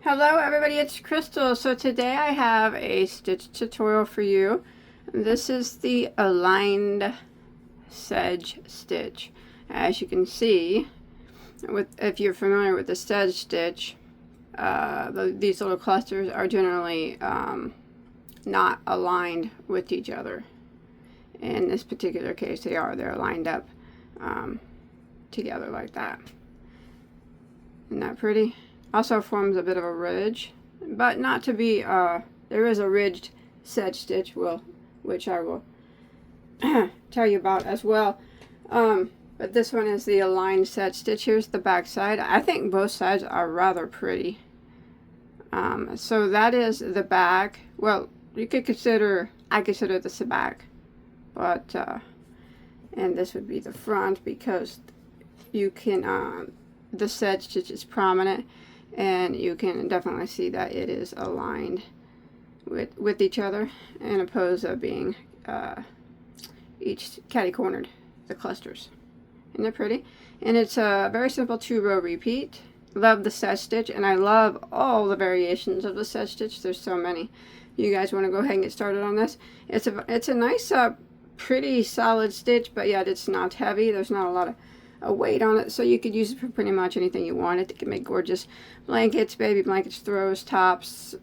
Hello everybody, it's Crystal. So today I have a stitch tutorial for you. This is the aligned sedge stitch. As you can see, if you're familiar with the sedge stitch, these little clusters are generally not aligned with each other. In this particular case, they're lined up together like that. Isn't that pretty? Also forms a bit of a ridge, but not to be, there is a ridged sedge stitch, which I will tell you about as well. But this one is the aligned sedge stitch. Here's the back side. I think both sides are rather pretty. So that is the back. Well, you could I consider this the back, but, and this would be the front because you can, the sedge stitch is prominent. And you can definitely see that it is aligned with each other, and opposed to being each catty-cornered, the clusters. Isn't that pretty? And it's a very simple 2-row repeat. Love the sedge stitch, and I love all the variations of the sedge stitch. There's so many. You guys want to go ahead and get started on this? It's a nice, pretty solid stitch, but yet it's not heavy. There's not a lot of a weight on it, so you could use it for pretty much anything you want. It can make gorgeous blankets, baby blankets, throws, tops,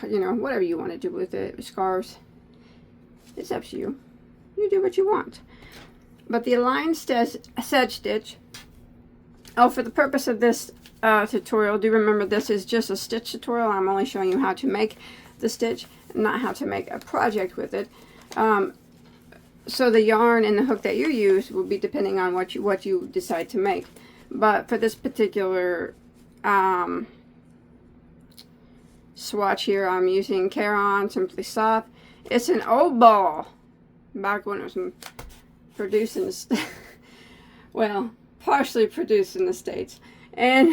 you know, whatever you want to do with it, scarves. It's up to you. You do what you want. But the aligned sedge stitch, for the purpose of this tutorial, do remember this is just a stitch tutorial. I'm only showing you how to make the stitch, not how to make a project with it. So the yarn and the hook that you use will be depending on what you decide to make. But for this particular swatch here, I'm using Caron Simply Soft. It's an old ball, back when it was produced in the well, partially produced in the States. And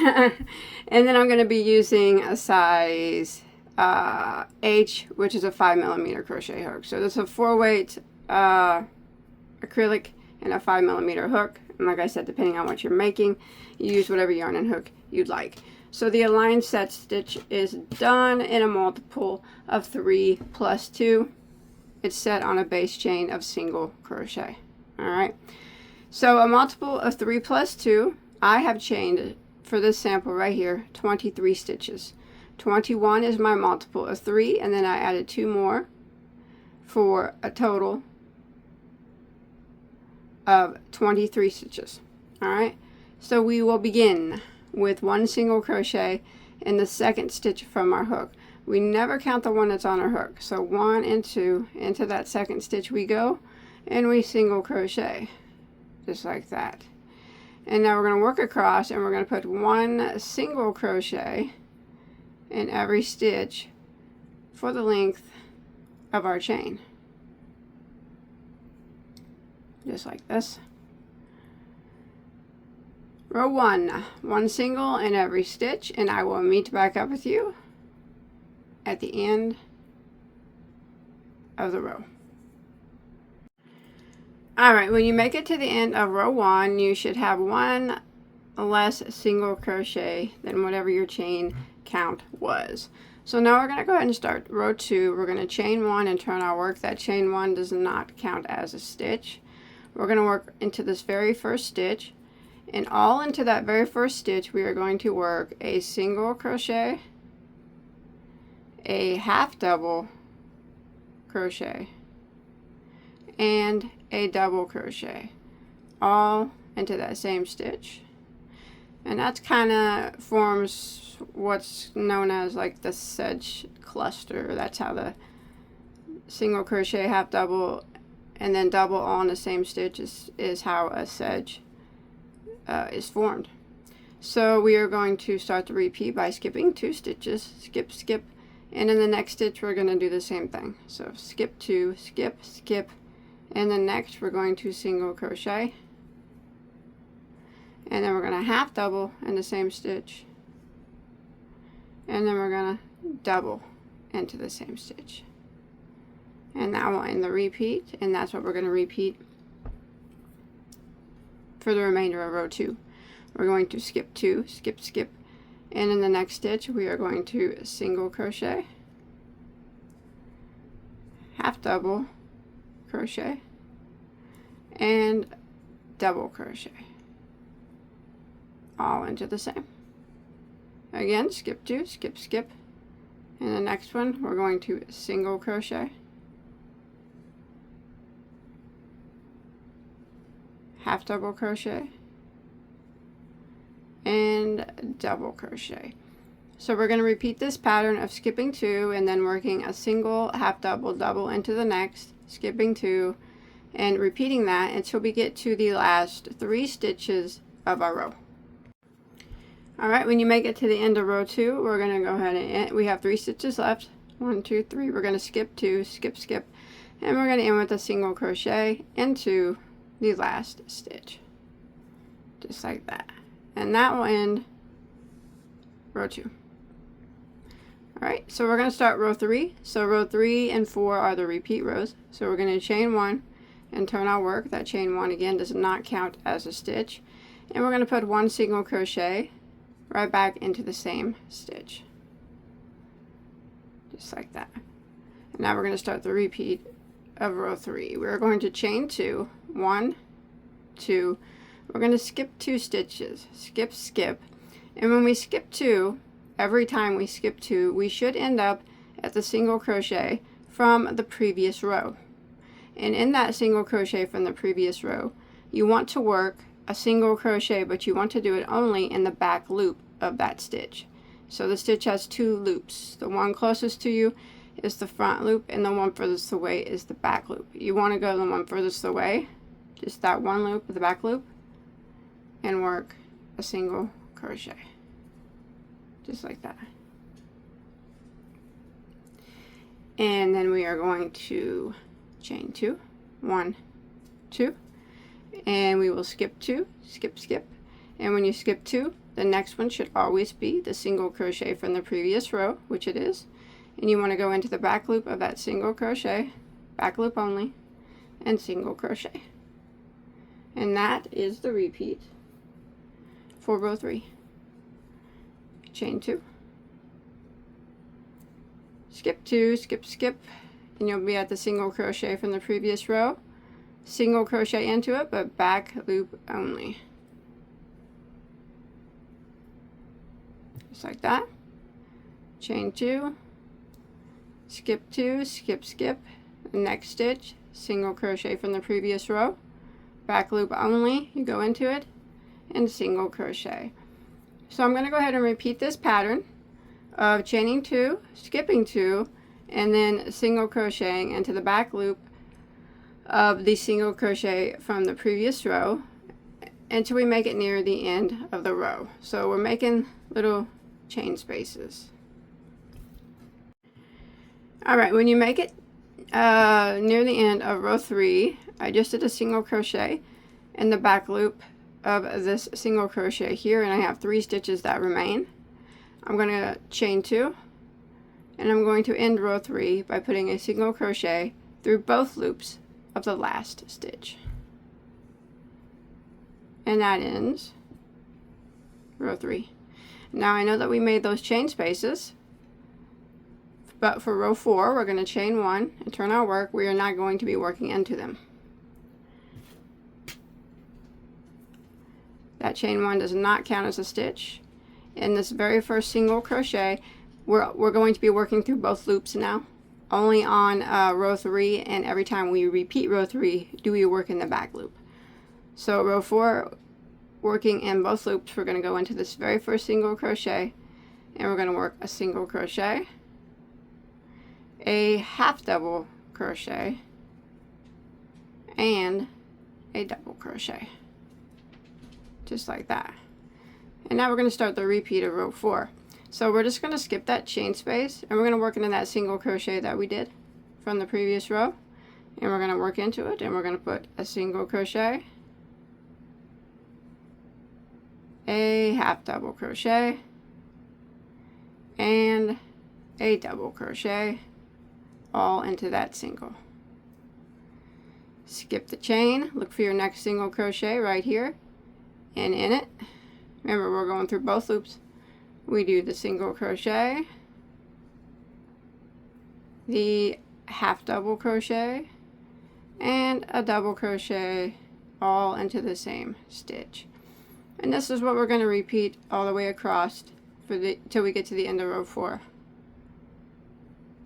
and then I'm going to be using a size H, which is a 5mm crochet hook. So this is a 4-weight acrylic and a 5mm hook, and like I said, depending on what you're making, you use whatever yarn and hook you'd like. So the aligned sedge stitch is done in a multiple of 3 plus 2. It's set on a base chain of single crochet. Alright, so a multiple of 3 plus 2, I have chained for this sample right here 23 stitches. 21 is my multiple of 3, and then I added 2 more for a total of 23 stitches. Alright, so we will begin with 1 single crochet in the second stitch from our hook. We never count the one that's on our hook. So 1 and 2, into that second stitch we go, and we single crochet just like that. And now we're going to work across, and we're going to put 1 single crochet in every stitch for the length of our chain, just like this. Row 1, 1 single in every stitch, and I will meet back up with you at the end of the row. Alright, when you make it to the end of row 1, you should have 1 less single crochet than whatever your chain count was. So now we're going to go ahead and start row 2. We're going to chain 1 and turn our work. That chain 1 does not count as a stitch. We're going to work into this very first stitch, and all into that very first stitch we are going to work a single crochet, a half double crochet, and a double crochet, all into that same stitch. And that kind of forms what's known as like the sedge cluster. That's how the single crochet, half double, and then double all in the same stitch is how a sedge is formed. So we are going to start the repeat by skipping 2 stitches, skip, skip, and in the next stitch we're going to do the same thing. So skip 2, skip, skip, and then next we're going to single crochet, and then we're going to half double in the same stitch, and then we're going to double into the same stitch. And that will end the repeat, and that's what we're going to repeat for the remainder of row 2. We're going to skip 2, skip, skip, And in the next stitch we are going to single crochet, half double crochet, and double crochet, all into the same. Again, skip 2, skip, skip. In the next one we're going to single crochet, half double crochet, and double crochet. So we're going to repeat this pattern of skipping 2 and then working a single, half double, double into the next, skipping 2, and repeating that until we get to the last 3 stitches of our row. Alright, when you make it to the end of row 2, we're going to go ahead and end. We have 3 stitches left. 1, 2, 3. We're going to skip 2, skip, skip, and we're going to end with a single crochet into the last stitch. Just like that. And that will end row 2. Alright, so we're going to start row 3. So row 3 and 4 are the repeat rows. So we're going to chain 1 and turn our work. That chain 1 again does not count as a stitch. And we're going to put 1 single crochet right back into the same stitch. Just like that. And now we're going to start the repeat of row 3. We're going to chain 2, 1, 2. We're going to skip 2 stitches. Skip, skip. And when we skip 2, every time we skip 2, we should end up at the single crochet from the previous row. And in that single crochet from the previous row, you want to work a single crochet, but you want to do it only in the back loop of that stitch. So the stitch has 2 loops. The one closest to you is the front loop, and the one furthest away is the back loop. You want to go the one furthest away, just that one loop, the back loop, and work a single crochet. Just like that. And then we are going to chain 2, 1, 2, and we will skip 2, skip, skip. And when you skip 2, the next one should always be the single crochet from the previous row, which it is. And you want to go into the back loop of that single crochet, back loop only, and single crochet. And that is the repeat for row 3. Chain 2, skip 2, skip, skip, and you'll be at the single crochet from the previous row. Single crochet into it, but back loop only. Just like that. Chain 2, skip 2, skip, skip, next stitch, single crochet from the previous row, back loop only, you go into it, and single crochet. So I'm going to go ahead and repeat this pattern of chaining 2, skipping 2, and then single crocheting into the back loop of the single crochet from the previous row until we make it near the end of the row. So we're making little chain spaces. Alright, when you make it near the end of row 3, I just did a single crochet in the back loop of this single crochet here, and I have 3 stitches that remain. I'm going to chain 2, and I'm going to end row 3 by putting a single crochet through both loops of the last stitch. And that ends row 3. Now I know that we made those chain spaces, but for row 4 we're going to chain 1 and turn our work. We are not going to be working into them. That chain 1 does not count as a stitch. In this very first single crochet, we're going to be working through both loops now. Only on row 3, and every time we repeat row 3 do we work in the back loop. So row 4, working in both loops, we're going to go into this very first single crochet, and we're going to work a single crochet, a half double crochet, and a double crochet. Just like that. And now we're going to start the repeat of row 4. So we're just going to skip that chain space, and we're going to work into that single crochet that we did from the previous row, and we're going to work into it, and we're going to put a single crochet, a half double crochet, and a double crochet, all into that single. Skip the chain, look for your next single crochet right here, and in it, remember we're going through both loops, we do the single crochet, the half double crochet, and a double crochet, all into the same stitch. And this is what we're going to repeat all the way across till we get to the end of row 4.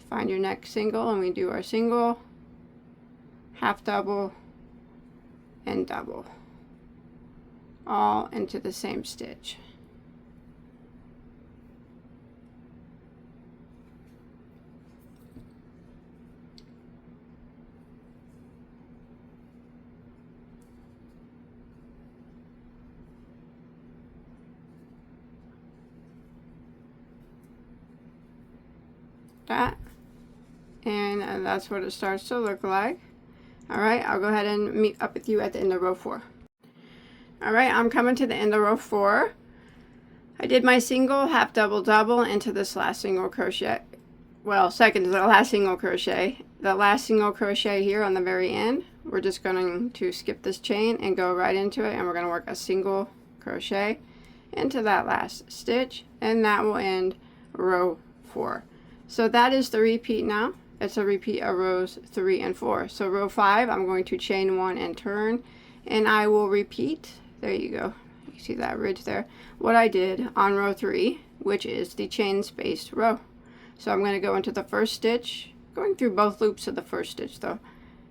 Find your next single, and we do our single, half double, and double, all into the same stitch. That, and that's what it starts to look like. Alright, I'll go ahead and meet up with you at the end of row 4. Alright, I'm coming to the end of row 4. I did my single, half double, double into this last single crochet. Well, second to the last single crochet. The last single crochet here on the very end, we're just going to skip this chain and go right into it, and we're going to work a single crochet into that last stitch, and that will end row 4. So that is the repeat now. It's a repeat of rows 3 and 4. So row 5, I'm going to chain 1 and turn, and I will repeat. There you go. You see that ridge there? What I did on row 3, which is the chain spaced row. So I'm going to go into the first stitch, going through both loops of the first stitch though,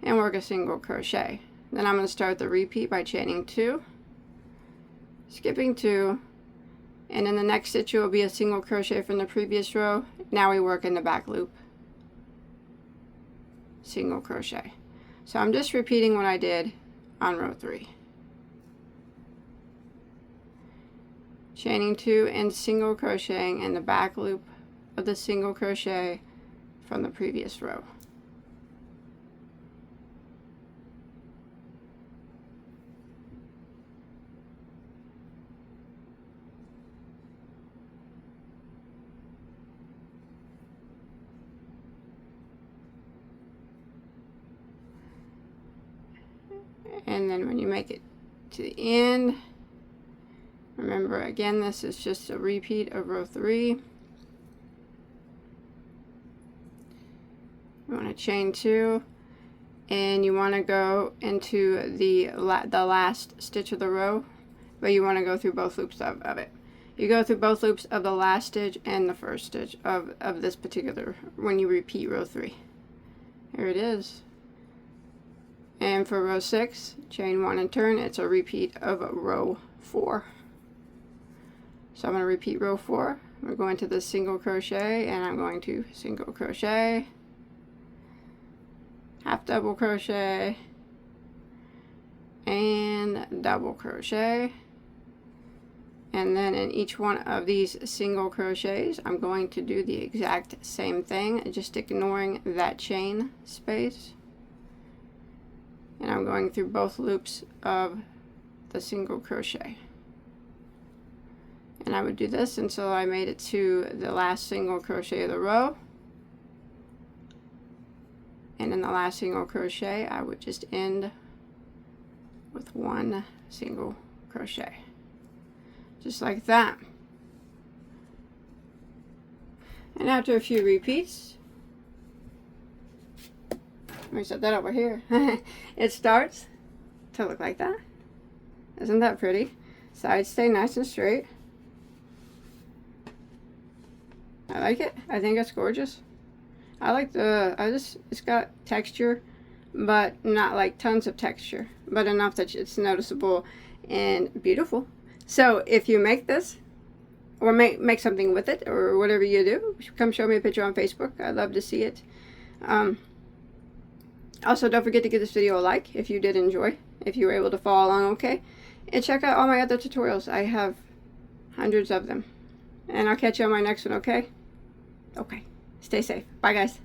and work a single crochet. Then I'm going to start the repeat by chaining 2, skipping 2, and in the next stitch it will be a single crochet from the previous row. Now we work in the back loop, single crochet. So I'm just repeating what I did on row 3. Chaining 2 and single crocheting in the back loop of the single crochet from the previous row. And then when you make it to the end, remember again, this is just a repeat of row 3. You want to chain 2, and you want to go into the last stitch of the row, but you want to go through both loops of it. You go through both loops of the last stitch and the first stitch of this particular, when you repeat row 3. Here it is. And for row 6, chain 1 and turn, it's a repeat of row 4. So I'm going to repeat row 4. We're going to the single crochet, and I'm going to single crochet, half double crochet, and double crochet. And then in each one of these single crochets, I'm going to do the exact same thing, just ignoring that chain space. And I'm going through both loops of the single crochet. And I would do this until I made it to the last single crochet of the row. And in the last single crochet, I would just end with one single crochet. Just like that. And after a few repeats, let me set that over here. It starts to look like that. Isn't that pretty? Sides stay nice and straight. I like it. I think it's gorgeous. I like it's got texture, but not like tons of texture, but enough that it's noticeable and beautiful. So if you make this, or make something with it, or whatever you do, come show me a picture on Facebook. I'd love to see it. Also, don't forget to give this video a like if you did enjoy, if you were able to follow along okay. And check out all my other tutorials. I have hundreds of them. And I'll catch you on my next one, okay? Okay. Stay safe. Bye, guys.